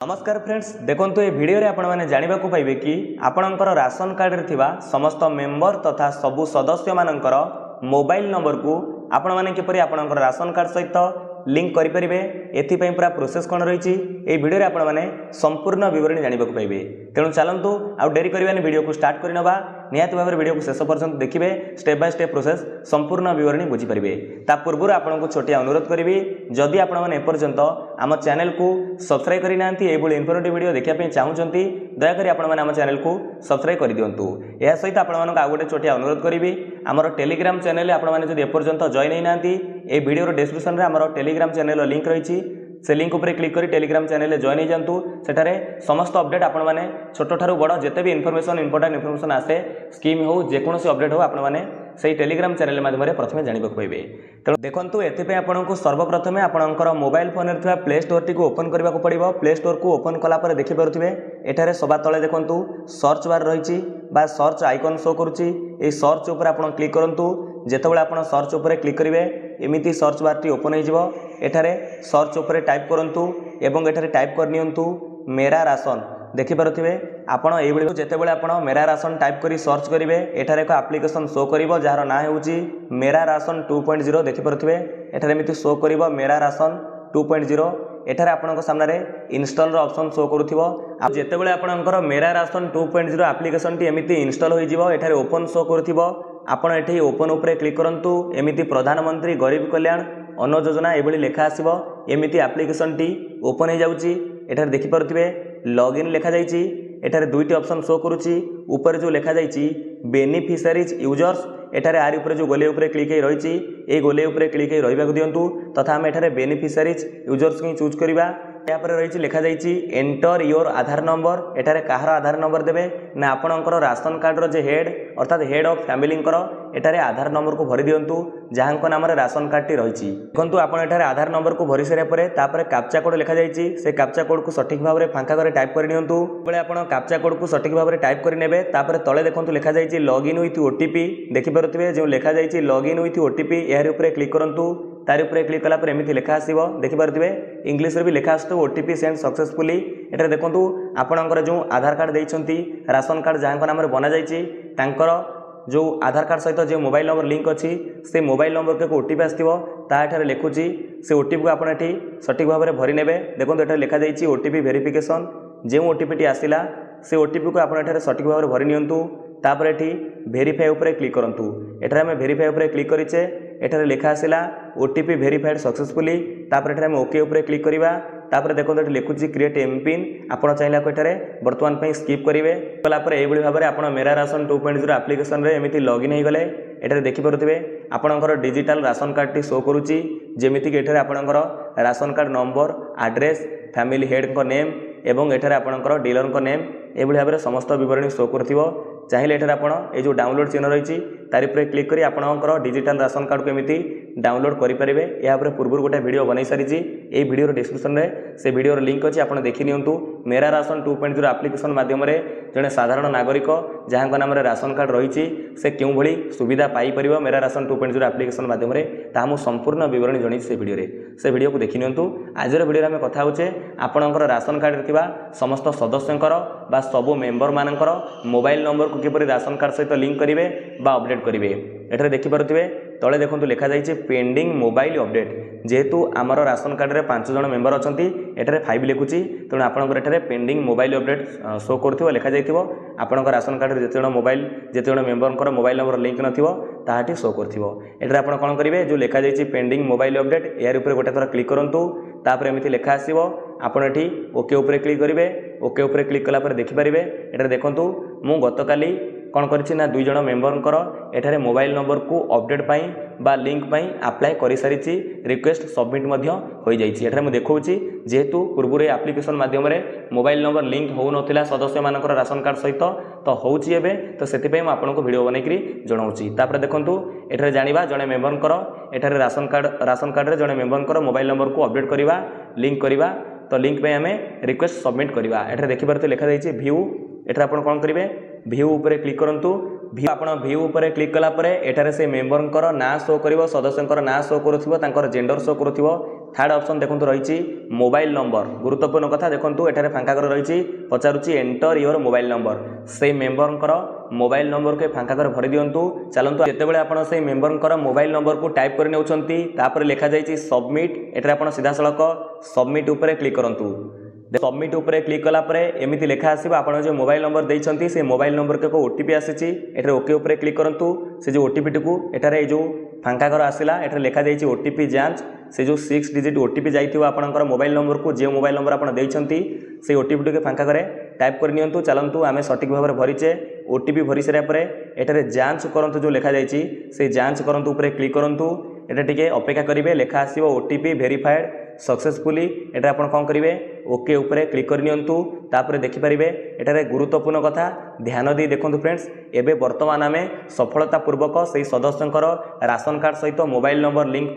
नमस्कार फ्रेंड्स देखंतु ए वीडियो रे आपण माने जानिबा को पाइबे कि आपणकर राशन कार्ड रे थिबा समस्त मेंबर तथा सबु सदस्य मानकर मोबाइल नंबर को आपण माने किपरि आपणकर राशन कार्ड सहित लिंक करि परिबे एथि पई पूरा प्रोसेस कोन रहिछि ए वीडियो रे आपण माने संपूर्ण विवरणी जानिबा को पाइबे। तेणु चलंतु आ डेरी करबानी वीडियो को स्टार्ट करि नबा निहात भाबरे वीडियो को शेष पर्यंत देखिबे स्टेप बाय स्टेप प्रोसेस संपूर्ण विवरणी बुझी परिबे। ता पूर्व आपन को छोटिया अनुरोध करिवि जदि आपण माने ए पर्यंत आम चैनल को सब्सक्राइब करि नांती ए भली इन्फॉर्मेटिव वीडियो देखिया पे चाहउचंती दया करी आपण माने आम चैनल को सब्सक्राइब करि दियंतु। या सहित आपण मानक आ गोटे छोटिया अनुरोध करिवि हमर टेलीग्राम चैनल रे आपण माने जदि ए पर्यंत जॉइन नै नांती ए वीडियो रो डिस्क्रिप्शन रे हमर टेलीग्राम चैनल लिंक रही से लिंक उपर क्लिक करी टेलीग्राम चैनल जॉइन हो जातु। सेठारे समस्त अपडेट आपण माने छोट ठारू बड़ जेते भी इनफॉरमेशन इंपोर्टेंट इनफॉरमेशन आसे स्कीम हो जेकोसी अपडेट हो आपण माने से टेलीग्राम चैनल माध्यम प्रथम जानिबा पाइबे। तेणु देखंतु एथिपे आपनको सर्वप्रथम आपणकर मोबाइल फोन रे थिबा प्ले स्टोर टी को ओपन करबा को पड़िबो। प्ले स्टोर को ओपन कला पर देखि पारुथिबे एठारे सबा तळे देखंतु सर्च बार रहिछि बा सर्च आइकन शो करूछि। ए सर्च ऊपर आपण क्लिक करंतु। जेतेबेले आपण सर्च ऊपर क्लिक करिवे एमिति सर्च बार टी ओपन हो जिवो। एठारे सर्च ऊपर टाइप करंतु एवं एठारे टाइप कर नियंतु मेरा राशन। देखि पारुथिबे आपण एई भली जेतेबेले आपण मेरा राशन टाइप करी सर्च करिवे एठारे एक एप्लिकेशन शो करिवो जार ना हेउची मेरा राशन 2.0। देखि पारुथिबे एठारे एमिति शो करिवो मेरा राशन 2.0। एठारे आपनक सामने इंस्टॉल रो ऑप्शन शो करूथिबो। आ जेतेबेले आपनकर मेरा राशन 2.0 एप्लिकेशन टी एमिति इंस्टॉल होई जिवो एठारे ओपन शो करूथिबो। आपण एठी ओपन ऊपर क्लिक करंतु एमिति प्रधानमंत्री गरीब कल्याण अन्न योजना एभली लेखा आसीबो। एमिति एप्लिकेशन टी ओपन हो जाउची। एठारे देखि पारुथिबे लॉगिन लेखा जाइची। एठारे दुईटी ऑप्शन शो करूची। ऊपर जो लेखा जाइची बेनिफिशियरीज यूजर्स एठारे आरि ऊपर जो गोले ऊपर क्लिक हे रहिची ए गोले ऊपर क्लिक हे रहिबा को दियंतु तथा हम एठारे बेनिफिशियरीज यूजर्स को चूज करिबा। या पर रहिची लेखा जाइची एंटर योर आधार नंबर। एठारे काहर आधार नंबर देबे ना आपणकर राशन कार्ड रो जे हेड अर्थात हेड ऑफ फैमिली एठारे आधार नंबर को भरि दियंतु जहां नाम राशन कार्ड टी रहिची। देखंतु आपण एठारे आधार नंबर को भरि सारे परे तापर कैप्चा कोड लेखा जाइची से कैप्चा कोड को सठिक भाव रे फांका करे टाइप कर नियंतु। बेले आपण कैप्चा कोड को सठिक भाव रे टाइप कर नेबे तापर तळे देखंतु लेखा जाइची लॉगिन विथ ओटीपी। देखि पारुथिबे जे लेखा जाइची लॉगिन विथ ओटीपी यार ऊपर क्लिक करंतु। तार ऊपर क्लिक कला पर एमिति लेखा आसीबो। देखि पारुथिबे इंग्लिश रे भी लेखा आसतो ओटीपी सेंड सक्सेसफुली। एठारे देखंतु आपणकर जो आधार कार्ड दैछंती राशन कार्ड जहां नाम रे बना जाइची तांकर जो आधार कार्ड सहित जो मोबाइल नंबर लिंक अच्छी से मोबाइल नंबर को ओटीपी आसो ताठार लिखुची से ओटीपी को आपड़ ये सठिक भाव में भरी नेबे। देखो ये लिखा जाइए ओटीपी वेरिफिकेशन जो ओटीपी टी आसला से ओटीपी को आपड़ सठिक भाव में भरी नियंतु। तापर एठी वेरीफाई ऊपर क्लिक करंतु। एठारे हम वेरीफाई ऊपर क्लिक करिचे एठारे लिखा आसला ओटीपी वेरीफाइड सक्सेसफुली। तापर एठारे हम ओके ऊपर क्लिक करिबा। तापर देखो ये लिखुची क्रिएट एमपिन आपण चाहिए एठारे वर्तमान पे स्किप करेंगे कला एभली भाव में आप मेरा राशन 2.0 एप्लिकेशन रे एमिति लॉगिन हो गले। एठारे देखि पारुथिबे आपणकर digital ration card T show करूची जेमिति कि एठारे आपणकर ration card number address family head को नेम एवं एठारे आपणकर डीलर को नेम एभली भाव में समस्त विवरणी शो करथिबो। चाहिए एठारे आपण ए जो डाउनलोड चिन्ह रही तार पर क्लिक करी आपणकर डिजिटल राशन कार्ड को एमिति डाउनलोड करेंगे। या पूर्व गोटे वीडियो बनई सारी ए वीडियो डिस्क्रिप्शन में से वीडियो लिंक अच्छी आप देखी नियंतु। मेरा राशन 2.0 एप्लिकेशन माध्यम जड़े साधारण नागरिक जहां नाम राशन कार्ड रही से क्यों भली सुविधा पाइपर मेरा राशन 2.0 एप्लिकेशन माध्यम तामु संपूर्ण विवरणी जन से वीडियो को देखी नियंतु। आजर वीडियो में कथा होचे आपणकर राशन कार्ड थिबा समस्त सदस्यंकर बा सबु मेंबर मानकर मोबाइल नंबर को किपरि राशन कार्ड सहित लिंक करेंगे बा अपडेट करेंगे। एठारे देखि पारुथिबे तळे देखंतु लेखा जाइए पेंडिंग मोबाइल अपडेट। जेहेतु आमर राशन कार्ड रे 5 जण मेंबर अछंती एठारे 5 लिखुची तेणु आपणकर एठारे पेंडिंग मोबाइल अपडेट शो करथिबो लेखा जाइथिबो। आपणकर राशन कार्ड रे जेते जण मेंबरकर मोबाइल नंबर लिंक नथिबो ताहाटी शो करथिबो। एठारे आपण कोन करिवे जो लेखा जाइए पेंडिंग मोबाइल अपडेट यार ऊपर गोटे थर क्लिक करंतु। तापर एमिति लेखा आसीबो आपण एठी ओके ऊपर क्लिक करिवे। ओके ऊपर क्लिक कला पर देखि पारिबे एठारे देखंतु मु गतकाली कौन करिछि ना 2 जण मेंबरकर एठारे मोबाइल नंबर को अपडेट पाई बा लिंक पाई अप्लाई करि सारिछि रिक्वेस्ट सबमिट मध्य होई जाइछि। एठारे मु देखौछि जेहेतु पूर्व एप्लिकेशन माध्यम रे मोबाइल नंबर लिंक हो नथिला सदस्य मानकर राशन कार्ड सहित तो होउछि एबे तो सेति पई मु आपनको वीडियो बनाइकरी जणाउछि। तापर देखंतु एठारे जानिबा जणे मेंबरकर एठारे राशन कार्ड रे जणे मेंबरकर मोबाइल नंबर को अपडेट करिवा लिंक करिवा तो लिंक पे आमे रिक्वेस्ट सबमिट करिवा। एठारे देखि पारते लेखा जाइछि व्यू। एठारे आपण कोन करिवे व्यू ऊपर क्लिक करंतु। व्यू ऊपर क्लिक कला परे एठारे से मेंबरकर ना शो करिवो सदस्यंकर ना शो करूथिबो तांकर जेंडर शो करूथिबो थर्ड ऑप्शन देखो रही मोबाइल नंबर गुरुत्वपूर्ण कथा देखो एठारे फांका कर रही पचारुची एंटर योर मोबाइल नंबर से मेंबर मोबाइल नंबर के फांका कर भरी दिंतु चलतु जितेबाला आपड़ से मेंबर मोबाइल नंबर को टाइप कर नौकर लिखा जाइए सबमिट एठारे आप सीधा सड़क सबमिट उपरे क्लिक करूँ सबमिट उपरे क्लिक कलापर एमती लेखा आसो आप जो मोबाइल नंबर देते से मोबाइल नंबर को एक ओटीपी आसी ओके उपरे क्लिक करूँ से जो ओटीपी टी एठारे जो फांका घर आसला एठारे लिखा जाइए ओटीपी जांच से जो 6 डिजिट ओटीपी जाइए आपंकर मोबाइल नंबर को जो मोबाइल नंबर आप देते से ओटीपी टी फांका घरे टाइप करनी चलतु आम सठिक भाव में भरीचे ओटीपी भरी सारापर एठारे जांच करंतु जो लिखा जाइए से जांच करंतु उपरे क्लिक करूँ एटा टिके अपेक्षा करेंगे लेखा आसो ओटीपी वेरीफाइड सक्सेसफुली एटा आप कौन करेंगे ओके उपरे क्लिक करनी देखिपारे एटारे गुरुत्वपूर्ण कथा ध्यान दी देखो फ्रेंड्स एबे वर्तमान आम सफलतापूर्वक से सदस्यंकर राशन कार्ड सहित मोबाइल नंबर लिंक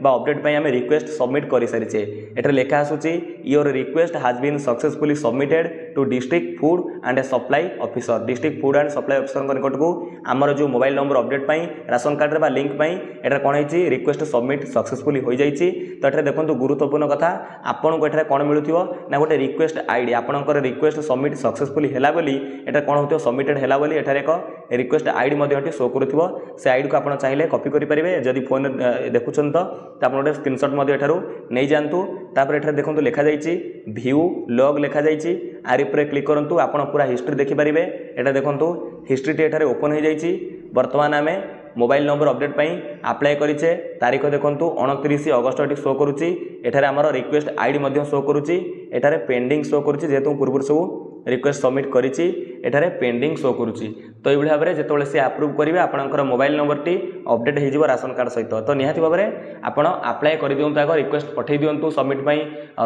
बा अपडेट पाई आम रिक्वेस्ट सबमिट कर सारी एटा लेखा आसूची your request has been successfully submitted to district food and supply officer district food and supply officer निकट को आमर जो मोबाइल नंबर अपडेट पाई राशन कार्ड बा लिंक पाई एटा कौन है रिक्वेस्ट सबमिट सक्सेसफुली हो जाइए तो ये देखो गुरुत्वपूर्ण कथा आपन को एठारे कौन मिलूथिबो ना गोटे रिक्वेस्ट आईडी आपनकर रिक्वेस्ट सबमिट सक्सेसफुली हैला बोली एटा कौन होतो सबमिटेड हैला बोली एठारे एक रिक्वेस्ट आईडी मध्ये शो करूथिबो से आईडी को आपण चाहिले कॉपी करि परिबे जदि फोन देखुछन तो आपण गोटे स्क्रीनशॉट मध्ये एठारू नै जानतु तापर एठारे देखंतु लिखा जाइछि व्यू लॉग लिखा जाइछि आरि ऊपर क्लिक करंतु आपण पूरा हिस्ट्री देखि परिबे एटा देखंतु हिस्ट्री टी एठारे ओपन हो जाइछि वर्तमान आमे मोबाइल नंबर अपडेट पाई अप्लाई करिचे तारीख देखंतु 29 अगस्त एटी शो करूची एठारे हमर रिक्वेस्ट आईडी मध्ये शो करूची एठारे पेंडिंग शो करूची जेतु पूर्व सब रिक्वेस्ट सबमिट करिची एठारे पेंडिंग शो करूची तो ये भाव में जिते से अप्रूव करेंगे आपंकर मोबाइल नंबर टी अपडेट हो राशन कार्ड सहित तो निहाती भाव में आपड़ अप्लाई कर दिंतु आग रिक्वेस्ट पठे दिंतु सबमिट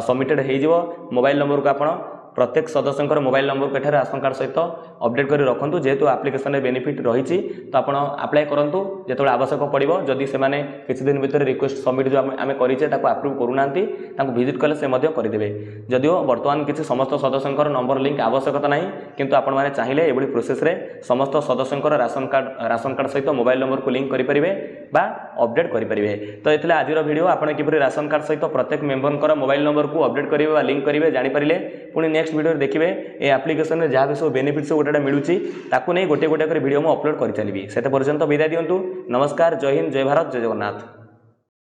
सबमिटेड हो मोबाइल नंबर को आप प्रत्येक सदस्यंकर मोबाइल नंबर को एठारे राशन कार्ड सहित अपडेट कर रखुँ जेहेतु आप्लिकेशन में बेनिफिट रही तो आप अप्लाई करूँ जो आवश्यक पड़ो जदि से किसी दिन भीतर रिक्वेस्ट सबमिट जो आम करें आप्रूव करूना भिजिट कले से करदे जदिव बर्तमान किसी समस्त सदस्यंकर नंबर लिंक आवश्यकता ना किंतु आपण मैंने चाहिए ये प्रोसेस रे समस्त सदस्यंकर राशन कार्ड सहित मोबाइल नंबर को लिंक करेंगे बा अपडेट करेंगे तो ये आज वीडियो आपड़ किपरि राशन कार्ड सहित प्रत्येक मेंबर मोबाइल नंबर को अपडेट करेंगे लिंक करेंगे जानीपारे पुणी नेक्स्ट वीडियो देखिए ये एप्लिकेशन जहाँ भी सब बेनिफिट सब गोटे मिलूँ ताकू नहीं गोटे गोटे वीडियो मुझे अपलोड कर चलिए से पर्यंत विदाय दिंतु नमस्कार जय हिंद जय भारत जय जगन्नाथ।